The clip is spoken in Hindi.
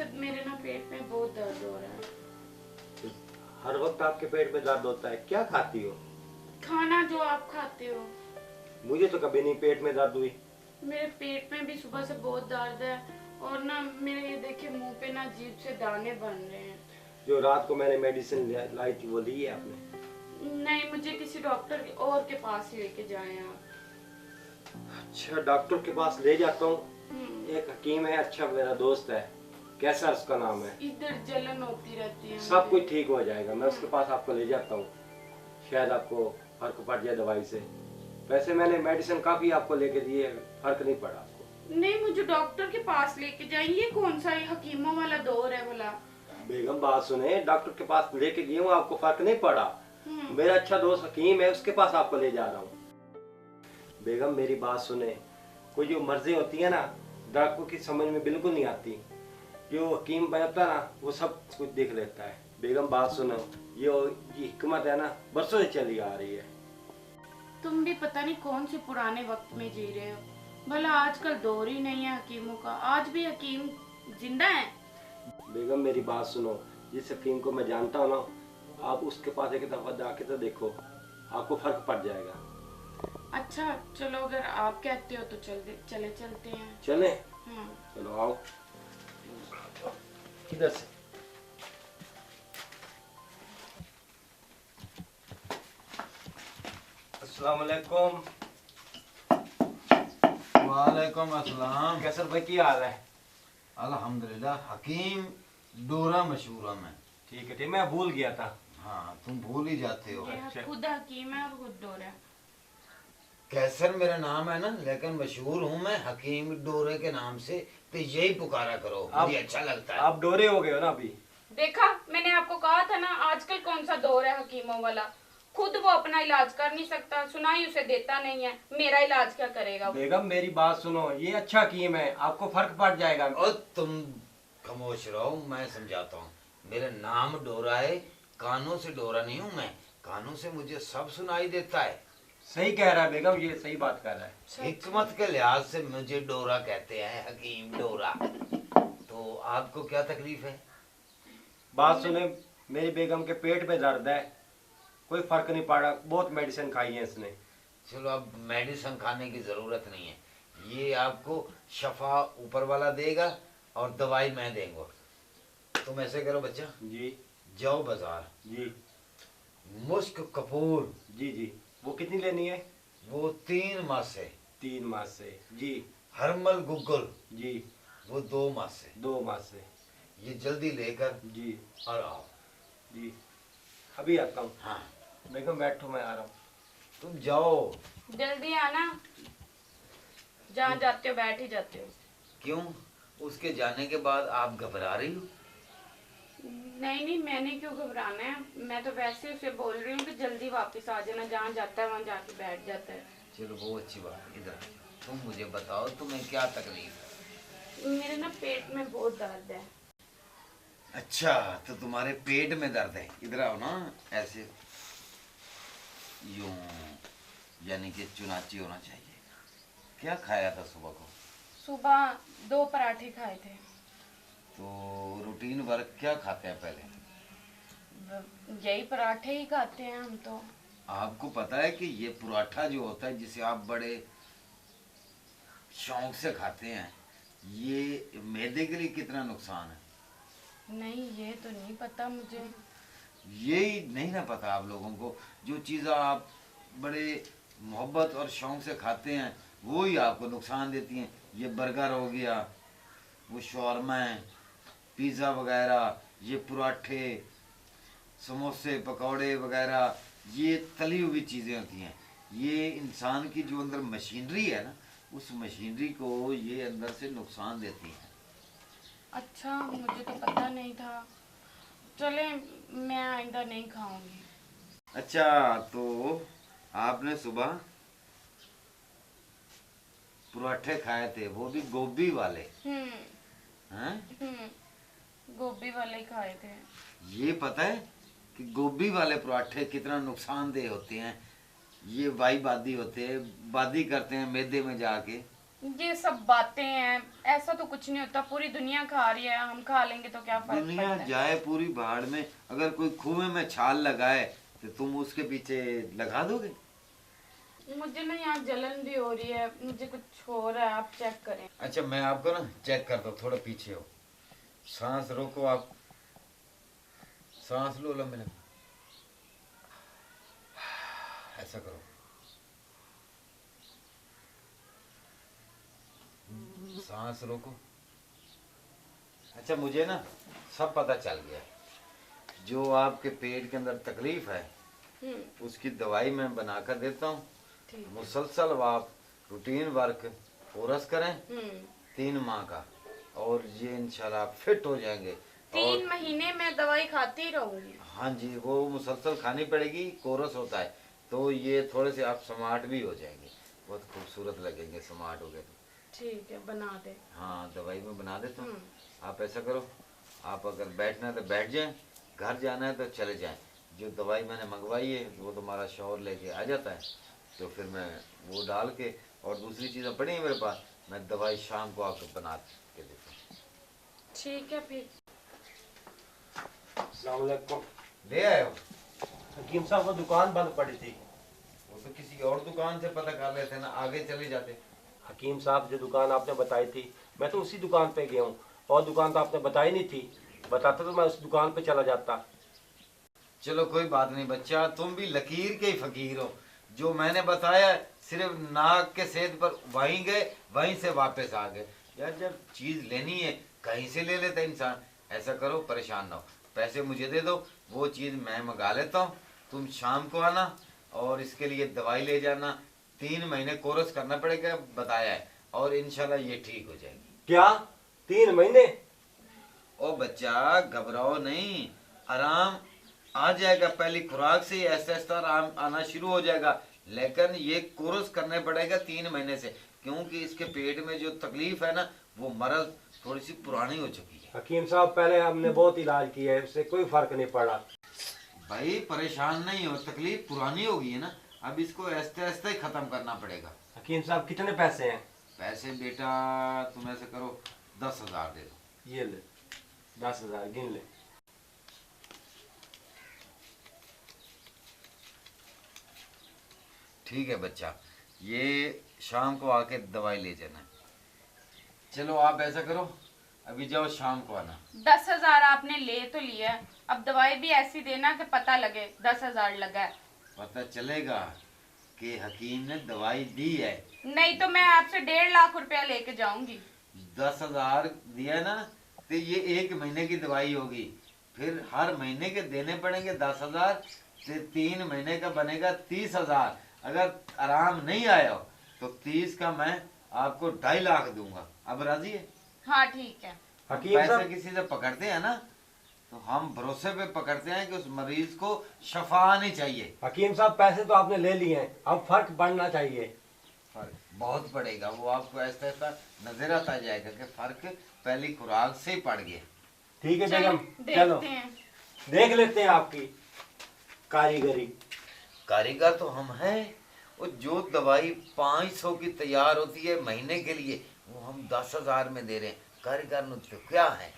से मेरे ना पेट में बहुत दर्द हो रहा है। हर वक्त आपके पेट में दर्द होता है, क्या खाती हो? खाना जो आप खाते हो। मुझे तो कभी नहीं पेट में दर्द हुई। मेरे पेट में भी सुबह से बहुत दर्द है और ना मेरे ये देखिए मुंह पे ना अजीब से दाने बन रहे हैं। जो रात को मैंने मेडिसिन लाई थी वो ली है आपने? नहीं, मुझे किसी डॉक्टर और के पास लेके जाएं आप। अच्छा, डॉक्टर के पास ले जाता हूँ। एक हकीम है, अच्छा मेरा दोस्त है, कैसा उसका नाम है। इधर जलन होती रहती है। सब कुछ ठीक हो जाएगा, मैं उसके पास आपको ले जाता हूँ, शायद आपको फर्क पड़ जाए दवाई से। वैसे मैंने मेडिसिन काफी आपको लेके दी है, फर्क नहीं पड़ा आपको। नहीं, मुझे डॉक्टर के पास लेके जाइए। ये कौन सा हकीमों वाला दौर है भला? बेगम बात सुने, डॉक्टर के पास लेके गई हूँ, आपको फर्क नहीं पड़ा। मेरा अच्छा दोस्त हकीम है, उसके पास आपको ले जा रहा हूँ। बेगम मेरी बात सुने, कोई जो मर्जी होती है ना, डॉक्टर की समझ में बिल्कुल नहीं आती। जो हकीम बनता है ना, वो सब कुछ देख लेता है। बेगम बात सुनो, ये हिकमत है ना, बरसों से चली आ रही है। तुम भी पता नहीं कौन से पुराने वक्त में जी रहे हो। भला आजकल दौर ही नहीं है हकीमों का। आज भी हकीम जिंदा है? बेगम मेरी बात सुनो, जिस हकीम को मैं जानता हूँ ना, आप उसके पास एक दफा जाके तो देखो, आपको फर्क पड़ जाएगा। अच्छा चलो, अगर आप कहते हो तो चलते हैं। चले? हाँ। चलो आओ, किधर से? अस्सलाम वालेकुम। वालेकुम अस्सलाम। कैसर भाई की हाल है? अल्हम्दुलिल्लाह। हकीम डोरा मशहूरा में। ठीक है, मैं भूल गया था। हाँ, तुम भूल ही जाते हो। ये खुद हकीम है और खुद दौर है। कैसर मेरा नाम है ना, लेकिन मशहूर हूँ मैं हकीम डोरे के नाम से, तो यही पुकारा करो, मुझे अच्छा लगता है। आप डोरे हो गए हो ना अभी। देखा, मैंने आपको कहा था ना, आजकल कौन सा दौर है हकीमों वाला। खुद वो अपना इलाज कर नहीं सकता, सुनाई उसे देता नहीं है, मेरा इलाज क्या करेगा वो? बेगम मेरी बात सुनो, ये अच्छा हकीम है, आपको फर्क पड़ जाएगा। और तुम खामोश रहो, मैं समझाता हूँ। मेरा नाम डोरा है, कानों से डोरा नहीं हूँ मैं। कानों से मुझे सब सुनाई देता है। सही कह रहा है बेगम, ये सही बात कर रहा है। हिकमत के लिहाज से मुझे डोरा कहते हैं, हकीम डोरा। तो आपको क्या तकलीफ है? बात सुने, मेरी बेगम के पेट में दर्द है, कोई फर्क नहीं पड़ा, बहुत मेडिसिन खाई है इसने। चलो, अब मेडिसिन खाने की जरूरत नहीं है, ये आपको शफा ऊपर वाला देगा और दवाई मैं देंगे। तुम ऐसे करो बच्चा, जी जाओ बाजार, जी मुश्क कपूर, जी जी। वो कितनी लेनी है? वो 3 माह से। 3 माह से जी। हरमल गुग्गल, जी। वो 2 माह से। 2 माह से ये जल्दी लेकर जी। और आओ। जी अभी आता हूँ। हाँ, बेगम बैठो, मैं आ रहा हूँ। तुम जाओ। जल्दी आना, जहाँ जाते हो बैठ ही जाते हो। क्यों? उसके जाने के बाद आप घबरा रही हो? नहीं नहीं, मैंने क्यों घबराना है, मैं तो वैसे उसे बोल रही हूँ कि जल्दी वापस आ जाना, जहाँ जाता है वहाँ जाके बैठ जाता है। चलो, वो अच्छी बात है। इधर तुम मुझे बताओ, तुम्हें क्या तकलीफ है? मेरे ना पेट में बहुत दर्द है। अच्छा, तो तुम्हारे पेट में दर्द है। इधर आओ ना, ऐसे यूं, यानी कि चुनाची होना चाहिए। क्या खाया था सुबह को? सुबह 2 पराठे खाए थे। तो रूटीन वर्क क्या खाते हैं पहले? यही पराठे ही खाते हैं हम तो। आपको पता है कि ये पराठा जो होता है, जिसे आप बड़े शौक से खाते हैं, ये मैदे के लिए कितना नुकसान है? नहीं, ये तो नहीं पता मुझे। यही नहीं ना पता आप लोगों को? जो चीज़ें आप बड़े मोहब्बत और शौक से खाते हैं, वो ही आपको नुकसान देती हैं। ये बर्गर हो गया, वो शौरमा है, पिज़्ज़ा वगैरह, ये पराठे, समोसे, पकौड़े वगैरह, ये तली हुई चीज़ें होती हैं। ये इंसान की जो अंदर मशीनरी है ना, उस मशीनरी को ये अंदर से नुकसान देती हैं। अच्छा, मुझे तो पता नहीं था। चले, मैं आइंदा नहीं खाऊंगी। अच्छा, तो आपने सुबह पराठे खाए थे, वो भी गोभी वाले? हैं? गोभी वाले ही खाए थे। ये पता है कि गोभी वाले पराठे कितना नुकसानदेह होते हैं? ये वाई बादी होते हैं, बादी करते हैं मैदे में जाके। ये सब बातें हैं, ऐसा तो कुछ नहीं होता, पूरी दुनिया खा रही है, हम खा लेंगे तो क्या फर्क दुनिया पड़ता है। जाए पूरी भाड़ में, अगर कोई कुएं में छाल लगाए तो तुम उसके पीछे लगा दोगे? मुझे ना यहाँ जलन भी हो रही है, मुझे कुछ हो रहा है, आप चेक करें। अच्छा मैं आपको ना चेक करता हूँ, थोड़ा पीछे हो, सांस रोको, आप सांस लो लंबे लंबे, ऐसा करो, सांस रोको। अच्छा मुझे ना सब पता चल गया, जो आपके पेट के अंदर तकलीफ है उसकी दवाई मैं बनाकर देता हूँ। ठीक। मुसलसल आप रूटीन वर्क कोर्स करें 3 माह का, और ये इंशाल्लाह आप फिट हो जाएंगे। 3 महीने में दवाई खाती ही रहूंगी। हाँ जी, वो मुसलसल खानी पड़ेगी, कोर्स होता है, तो ये थोड़े से आप स्मार्ट भी हो जाएंगे, बहुत खूबसूरत लगेंगे स्मार्ट हो गए तो। ठीक है, बना दे। हाँ दवाई में बना देता हूँ। आप ऐसा करो, आप अगर बैठना है तो बैठ जाएं, घर जाना है तो चले जाएं। जो दवाई मैंने मंगवाई है वो तुम्हारा शौहर लेके आ जाता है, तो फिर मैं वो डाल के, और दूसरी चीज़ें पड़ी हैं मेरे पास, मैं दवाई शाम को आपको बना के देता हूँ। ठीक है फिर। अस्सलाम वालेकुम। ले आए हो? हकीम साहब वो दुकान बंद पड़ी थी। वो तो किसी और दुकान से पता कर लेते ना, आगे चले जाते। हकीम साहब जो दुकान आपने बताई थी मैं तो उसी दुकान पे गया हूँ, और दुकान तो आपने बताई नहीं थी, बताता तो मैं उस दुकान पे चला जाता। चलो कोई बात नहीं बच्चा, तुम भी लकीर के ही फकीर हो। जो मैंने बताया सिर्फ नाक के सेध पर वहीं गए, वहीं से वापस आ गए। यार जब चीज लेनी है कहीं से ले लेता इंसान। ऐसा करो, परेशान ना हो, पैसे मुझे दे दो, वो चीज मैं मंगा लेता हूँ, तुम शाम को आना और इसके लिए दवाई ले जाना। 3 महीने कोर्स करना पड़ेगा बताया है, और इंशाल्लाह ये ठीक हो जाएगी। क्या 3 महीने? ओ बच्चा घबराओ नहीं, आराम आ जाएगा, पहली खुराक से ही ऐसा ऐसा आराम आना शुरू हो जाएगा। लेकिन ये कोर्स करने पड़ेगा 3 महीने से, क्योंकि इसके पेट में जो तकलीफ है ना, वो मर्ज थोड़ी सी पुरानी हो चुकी है। हकीम साहब पहले हमने बहुत इलाज किया है, उससे कोई फर्क नहीं पड़ा। भाई परेशान नहीं हो, तकलीफ पुरानी हो गई है ना, अब इसको ऐसे ऐसे ही खत्म करना पड़ेगा। हकीम साहब कितने पैसे हैं? पैसे बेटा तुम ऐसे करो, 10,000 दे दो। ये ले 10,000 गिन ले। ठीक है बच्चा, ये शाम को आके दवाई ले जाना। चलो आप ऐसा करो, अभी जाओ शाम को आना। 10,000 आपने ले तो लिया है, अब दवाई भी ऐसी देना कि पता लगे 10,000 लगा है। पता चलेगा कि हकीम ने दवाई दी है। नहीं तो मैं आपसे 1.5 लाख रुपया लेके जाऊंगी। 10,000 दिया ना, तो ये 1 महीने की दवाई होगी, फिर हर महीने के देने पड़ेंगे 10,000, से 3 महीने का बनेगा 30,000। अगर आराम नहीं आया तो 30 का मैं आपको 2.5 लाख दूंगा। अब राजी है? हाँ ठीक है। हकीम पैसे साहब किसी से पकड़ते हैं ना, तो हम भरोसे पे पकड़ते हैं कि उस मरीज को शफा आनी चाहिए। हकीम साहब पैसे तो आपने ले लिए हैं, अब फर्क पड़ना चाहिए। फर्क बहुत पड़ेगा, वो आपको ऐसा ऐसा नजर आता जाएगा कि फर्क पहली खुराक से ही पड़ गया। ठीक है चलो बेगम, चलो देखते हैं। देख लेते हैं आपकी कारीगरी। कारीगर तो हम हैं, और जो दवाई 500 की तैयार होती है महीने के लिए, वो हम 10,000 में दे रहे हैं। कारीगर तो क्या है।